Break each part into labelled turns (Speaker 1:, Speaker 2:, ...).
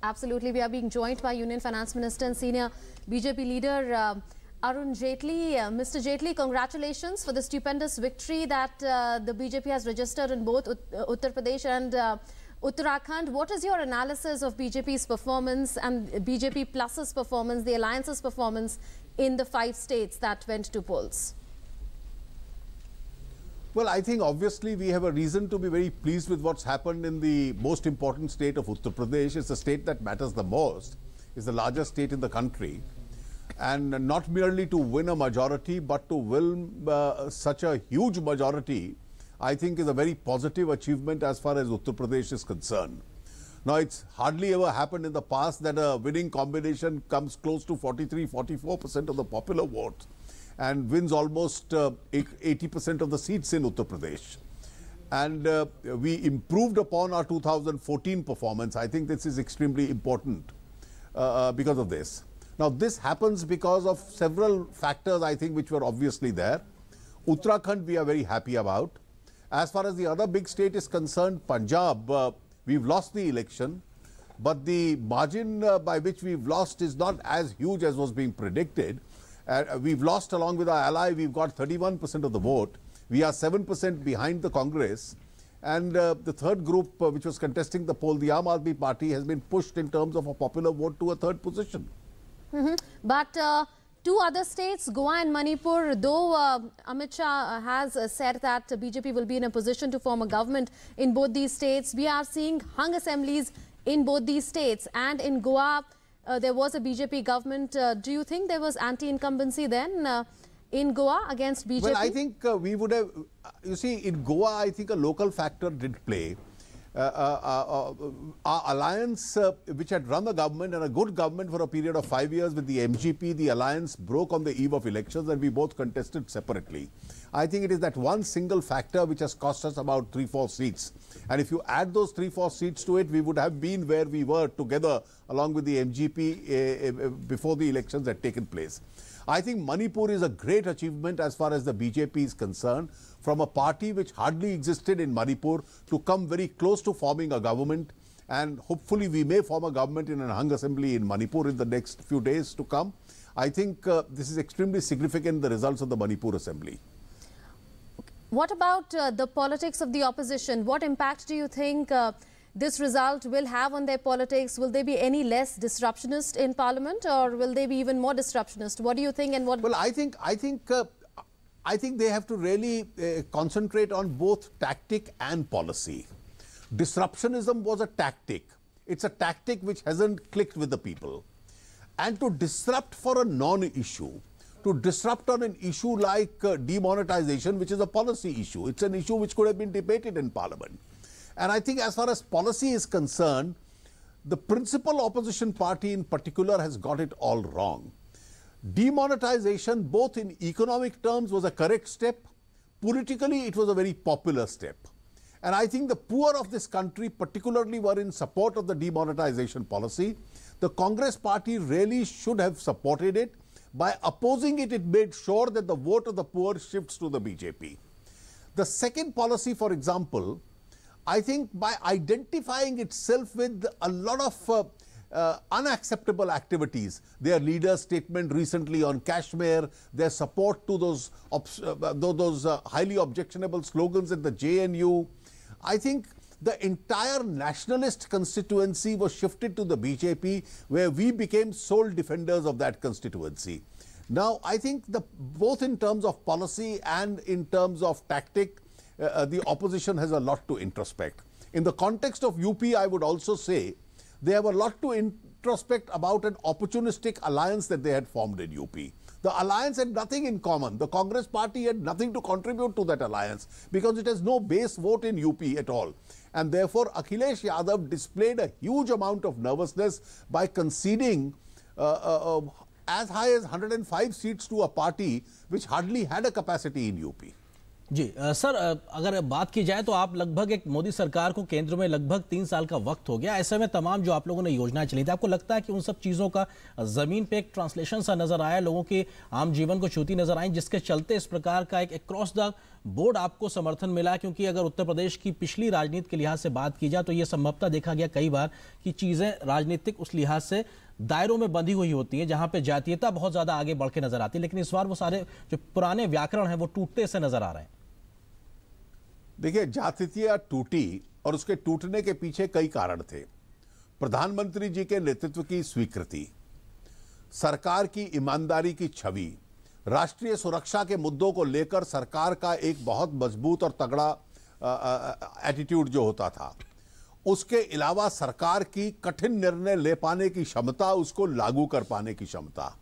Speaker 1: Absolutely. We are being joined by Union Finance Minister and Senior BJP leader Arun Jaitley. Mr. Jaitley, congratulations for the stupendous victory that the BJP has registered in both Uttar Pradesh and Uttarakhand. What is your analysis of BJP's performance and BJP Plus's performance, the alliance's performance in the 5 states that went to polls?
Speaker 2: Well, I think obviously we have a reason to be very pleased with what's happened in the most important state of Uttar Pradesh. It's the state that matters the most. It's the largest state in the country. And not merely to win a majority, but to win such a huge majority, I think is a very positive achievement as far as Uttar Pradesh is concerned. Now, it's hardly ever happened in the past that a winning combination comes close to 43-44% of the popular vote and wins almost 80% of the seats in Uttar Pradesh. And we improved upon our 2014 performance. I think this is extremely important because of this. Now, this happens because of several factors, I think, which were obviously there. Uttarakhand, we are very happy about. As far as the other big state is concerned, Punjab, we've lost the election, but the margin by which we've lost is not as huge as was being predicted. We've lost along with our ally, we've got 31% of the vote. We are 7% behind the Congress. And the third group, which was contesting the poll, the Aam Aadmi Party, has been pushed in terms of a popular vote to a third position.
Speaker 1: But 2 other states, Goa and Manipur, though Amit Shah has said that BJP will be in a position to form a government in both these states, we are seeing hung assemblies in both these states. And in Goa, there was a BJP government. Do you think there was anti-incumbency then in Goa against BJP?
Speaker 2: Well, I think we would have, you see, in Goa, I think a local factor did play. Our alliance, which had run the government and a good government for a period of 5 years with the MGP, the alliance broke on the eve of elections and we both contested separately. I think it is that one single factor which has cost us about 3-4 seats. And if you add those 3-4 seats to it, we would have been where we were together along with the MGP before the elections had taken place. I think Manipur is a great achievement as far as the BJP is concerned, from a party which hardly existed in Manipur to come very close to forming a government, and hopefully we may form a government in an hung assembly in Manipur in the next few days to come. I think this is extremely significant, the results of the Manipur assembly.
Speaker 1: What about the politics of the opposition? What impact do you think this result will have on their politics? Will they be any less disruptionist in parliament, or will they be even more disruptionist? What do you think? And what?
Speaker 2: Well, I think they have to really concentrate on both tactic and policy. Disruptionism was a tactic. It's a tactic which hasn't clicked with the people. And to disrupt for a non-issue, to disrupt on an issue like demonetization, which is a policy issue. It's an issue which could have been debated in parliament. And I think as far as policy is concerned, the principal opposition party in particular has got it all wrong. Demonetization, both in economic terms, was a correct step. Politically, it was a very popular step. And I think the poor of this country particularly were in support of the demonetization policy. The Congress party really should have supported it. By opposing it, it made sure that the vote of the poor shifts to the BJP. The second policy, for example, I think by identifying itself with a lot of unacceptable activities, their leader's statement recently on Kashmir, their support to those highly objectionable slogans at the JNU, I think the entire nationalist constituency was shifted to the BJP, where we became sole defenders of that constituency. Now, I think both in terms of policy and in terms of tactic, the opposition has a lot to introspect. In the context of UP, I would also say they have a lot to introspect about an opportunistic alliance that they had formed in UP. The alliance had nothing in common. The Congress party had nothing to contribute to that alliance because it has no base vote in UP at all. And therefore, Akhilesh Yadav displayed a huge amount of nervousness by conceding as high as 105 seats to a party which hardly had a capacity in UP.
Speaker 3: जी sir, अगर बात की जाए तो आप लगभग एक मोदी सरकार को केंद्र में लगभग 3 साल का वक्त हो गया। ऐसे में तमाम जो आप लोगों ने योजनाएं चली थी, आपको लगता है कि उन सब चीज़ों का ज़मीन पे एक ट्रांसलेशन सा नज़र आया, लोगों के आम जीवन को छूती नज़र आई, जिसके चलते इस प्रकार का एक अक्रॉस द बोर्ड आपको समर्थन मिला? क्योंकि अगर उत्तर प्रदेश की पिछली राजनीति के लिहाज से बात की जाए तो यह संभवतः देखा गया कई बार कि चीजें राजनीतिक उस लिहाज से दायरों में बंधी हुई होती है जहां पे जातीयता बहुत ज्यादा आगे बढ़ के नजर आती है, लेकिन इस बार वो सारे जो पुराने व्याकरण है वो टूटते से नजर आ रहे हैं।
Speaker 2: देखिए, जातीयता टूटी और उसके टूटने के पीछे कई कारण थे। प्रधानमंत्री जी के नेतृत्व की स्वीकृति, सरकार की ईमानदारी की छवि, राष्ट्रीय सुरक्षा के मुद्दों को लेकर सरकार का एक बहुत मजबूत और तगड़ा एटीट्यूड जो होता था, उसके अलावा सरकार की कठिन निर्णय ले पाने की क्षमता, उसको लागू कर पाने की क्षमता,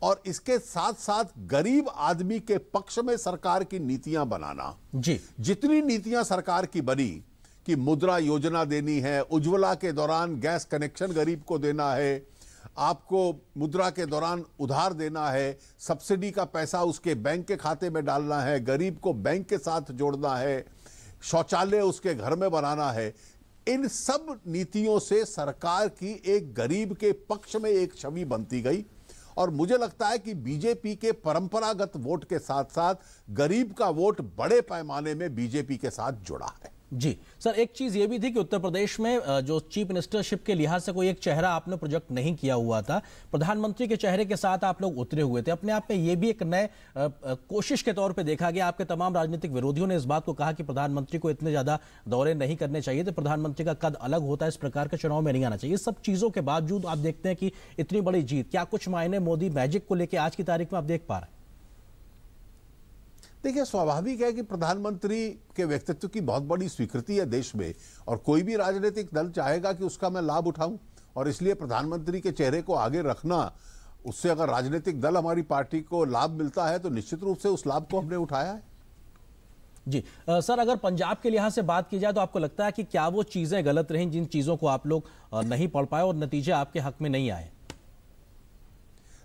Speaker 2: और इसके साथ साथ गरीब आदमी के पक्ष में सरकार की नीतियां बनाना।
Speaker 3: जी,
Speaker 2: जितनी नीतियां सरकार की बनी कि मुद्रा योजना देनी है, उज्ज्वला के दौरान गैस कनेक्शन गरीब को देना है, आपको मुद्रा के दौरान उधार देना है, सब्सिडी का पैसा उसके बैंक के खाते में डालना है, गरीब को बैंक के साथ जोड़ना है, शौचालय उसके घर में बनाना है, इन सब नीतियों से सरकार की एक गरीब के पक्ष में एक छवि बनती गई। और मुझे लगता है कि बीजेपी के परंपरागत वोट के साथ साथ गरीब का वोट बड़े पैमाने में बीजेपी के साथ जुड़ा है।
Speaker 3: जी सर, एक चीज ये भी थी कि उत्तर प्रदेश में जो चीफ मिनिस्टरशिप के लिहाज से कोई एक चेहरा आपने प्रोजेक्ट नहीं किया हुआ था, प्रधानमंत्री के चेहरे के साथ आप लोग उतरे हुए थे। अपने आप में ये भी एक नए कोशिश के तौर पे देखा गया। आपके तमाम राजनीतिक विरोधियों ने इस बात को कहा कि प्रधानमंत्री को इतने ज्यादा दौरे नहीं करने चाहिए थे, प्रधानमंत्री का कद अलग होता है, इस प्रकार के चुनाव में नहीं आना चाहिए। इस सब चीजों के बावजूद आप देखते हैं कि इतनी बड़ी जीत, क्या कुछ मायने मोदी मैजिक को लेकर आज की तारीख में आप देख पा रहे हैं?
Speaker 2: देखिए, स्वाभाविक है कि प्रधानमंत्री के व्यक्तित्व की बहुत बड़ी स्वीकृति है देश में, और कोई भी राजनीतिक दल चाहेगा कि उसका मैं लाभ उठाऊं, और इसलिए प्रधानमंत्री के चेहरे को आगे रखना, उससे अगर राजनीतिक दल हमारी पार्टी को लाभ मिलता है तो निश्चित रूप से उस लाभ को हमने उठाया है।
Speaker 3: जी सर, अगर पंजाब के लिहाज से बात की जाए तो आपको लगता है कि क्या वो चीजें गलत रहीं जिन चीजों को आप लोग नहीं पढ़ पाए और नतीजे आपके हक में नहीं आए?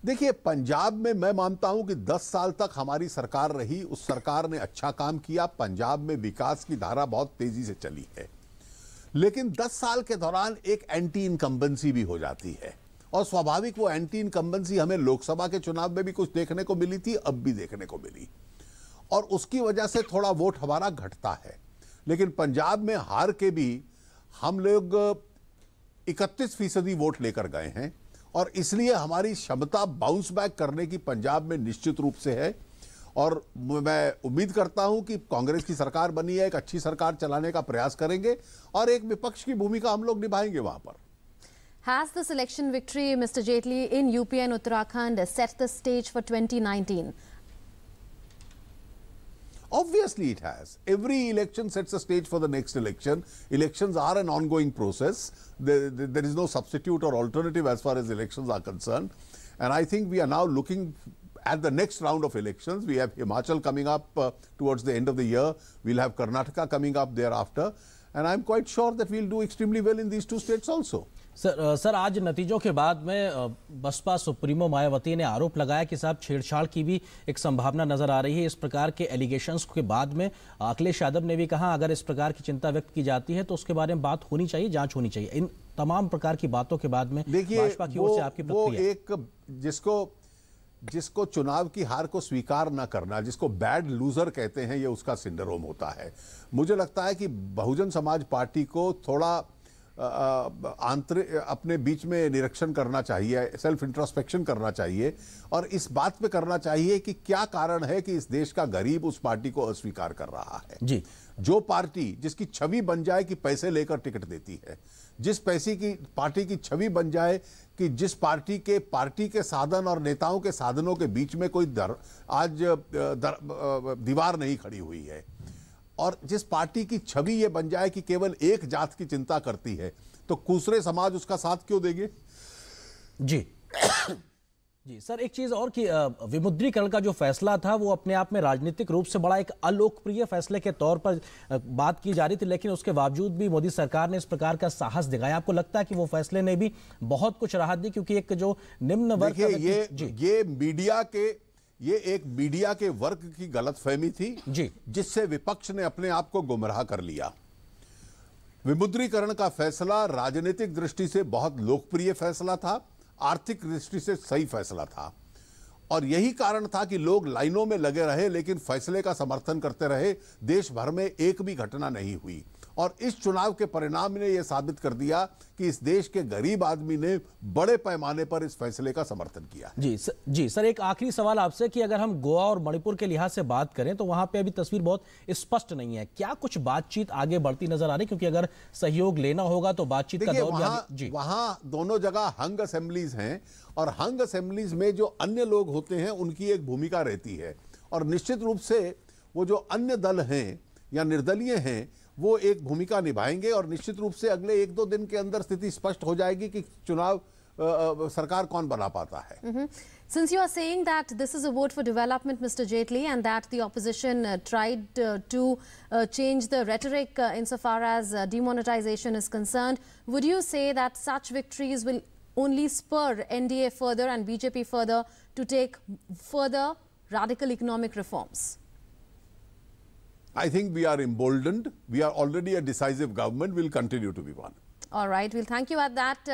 Speaker 2: देखिए, पंजाब में मैं मानता हूं कि 10 साल तक हमारी सरकार रही, उस सरकार ने अच्छा काम किया। पंजाब में विकास की धारा बहुत तेजी से चली है, लेकिन 10 साल के दौरान एक एंटी इनकम्बेंसी भी हो जाती है, और स्वाभाविक वो एंटी इनकम्बेंसी हमें लोकसभा के चुनाव में भी कुछ देखने को मिली थी, अब भी देखने को मिली, और उसकी वजह से थोड़ा वोट हमारा घटता है। लेकिन पंजाब में हार के भी हम लोग 31% वोट लेकर गए हैं, और इसलिए हमारी क्षमता बाउंस बैक करने की पंजाब में निश्चित रूप से है। और मैं उम्मीद करता हूं कि कांग्रेस की सरकार बनी है, एक अच्छी सरकार चलाने का प्रयास करेंगे, और एक विपक्ष की भूमिका हम लोग निभाएंगे वहां पर।
Speaker 1: Has this election victory, Mr. Jaitley, in UP and Uttarakhand set the stage for 2019?
Speaker 2: Obviously it has. Every election sets a stage for the next election. Elections are an ongoing process. There is no substitute or alternative as far as elections are concerned. And I think we are now looking at the next round of elections. We have Himachal coming up towards the end of the year. We'll have Karnataka coming up thereafter. And I'm quite sure that we'll do extremely well in these two states also.
Speaker 3: Sir आज नतीजों के बाद में Baspa supremo Mayawati ने आरोप लगाया कि साहब छेड़छाड़ की भी एक संभावना नजर आ रही है। इस प्रकार के एलिगेशंस के बाद में अखिलेश यादव ने भी कहा अगर इस प्रकार की चिंता व्यक्त की जाती है तो उसके बारे में बात होनी चाहिए, जांच होनी चाहिए। इन तमाम प्रकार की बातों के बाद में भाजपा की ओर से आपकी प्रतिक्रिया?
Speaker 2: एक जिसको चुनाव की हार को स्वीकार ना करना, जिसको बैड लूजर कहते हैं, ये उसका सिंड्रोम होता है। मुझे लगता है कि बहुजन समाज पार्टी को थोड़ा अपने बीच में निरीक्षण करना चाहिए, सेल्फ इंट्रोस्पेक्शन करना चाहिए, और इस बात पे करना चाहिए कि क्या कारण है कि इस देश का गरीब उस पार्टी को अस्वीकार कर रहा है।
Speaker 3: जी,
Speaker 2: जो पार्टी जिसकी छवि बन जाए कि पैसे लेकर टिकट देती है, जिस पैसे की पार्टी की छवि बन जाए कि जिस पार्टी के साधन और नेताओं के साधनों के बीच में कोई दीवार नहीं खड़ी हुई है, और जिस पार्टी की छवि ये बन जाए कि केवल एक जात की चिंता करती है, तो दूसरे समाज उसका साथ क्यों देंगे?
Speaker 3: जी जी सर, एक चीज और कि विमुद्रीकरण का जो फैसला था वो अपने आप में राजनीतिक रूप से बड़ा एक अलोकप्रिय फैसले के तौर पर बात की जा रही थी, लेकिन उसके बावजूद भी मोदी सरकार ने इस प्रकार का साहस दिखाया। आपको लगता है कि वो फैसले ने भी बहुत कुछ राहत दी? क्योंकि एक जो निम्न वर्ग
Speaker 2: ये एक मीडिया के वर्ग की गलतफहमी थी
Speaker 3: जी,
Speaker 2: जिससे विपक्ष ने अपने आप को गुमराह कर लिया। विमुद्रीकरण का फैसला राजनीतिक दृष्टि से बहुत लोकप्रिय फैसला था, आर्थिक दृष्टि से सही फैसला था, और यही कारण था कि लोग लाइनों में लगे रहे लेकिन फैसले का समर्थन करते रहे। देश भर में एक भी घटना नहीं हुई और इस चुनाव के परिणाम ने यह साबित कर दिया कि इस देश के गरीब आदमी ने बड़े पैमाने पर इस फैसले का समर्थन किया।
Speaker 3: जी सर, एक आखिरी सवाल आपसे कि अगर हम गोवा और मणिपुर के लिहाज से बात करें तो वहां पे अभी तस्वीर बहुत स्पष्ट नहीं है, क्या कुछ बातचीत आगे बढ़ती नजर आ रही? क्योंकि अगर सहयोग लेना होगा तो बातचीत का दौर
Speaker 2: वहां दोनों जगह हंग असेंबलीज हैं और हंग असेंबलीज में जो अन्य लोग होते हैं उनकी एक भूमिका रहती है और निश्चित रूप से वो जो अन्य दल हैं या निर्दलीय हैं वो एक भूमिका निभाएंगे और निश्चित रूप से अगले 1-2 दिन के अंदर स्थिति स्पष्ट हो जाएगी कि चुनाव सरकार कौन बना पाता है।
Speaker 1: Since you are saying that this is a vote for development, Mr. Jaitley, and that the opposition tried to change the rhetoric insofar as demonetization is concerned, would you say that such victories will only spur NDA further and BJP further to take further radical economic reforms?
Speaker 2: I think we are emboldened. We are already a decisive government. We'll continue to be one.
Speaker 1: All right. We'll thank you at that.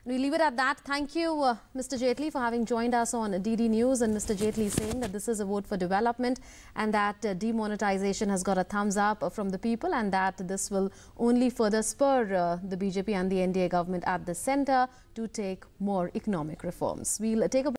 Speaker 1: We'll leave it at that. Thank you, Mr. Jaitley, for having joined us on DD News. And Mr. Jaitley saying that this is a vote for development and that demonetization has got a thumbs up from the people and that this will only further spur the BJP and the NDA government at the center to take more economic reforms. We'll take a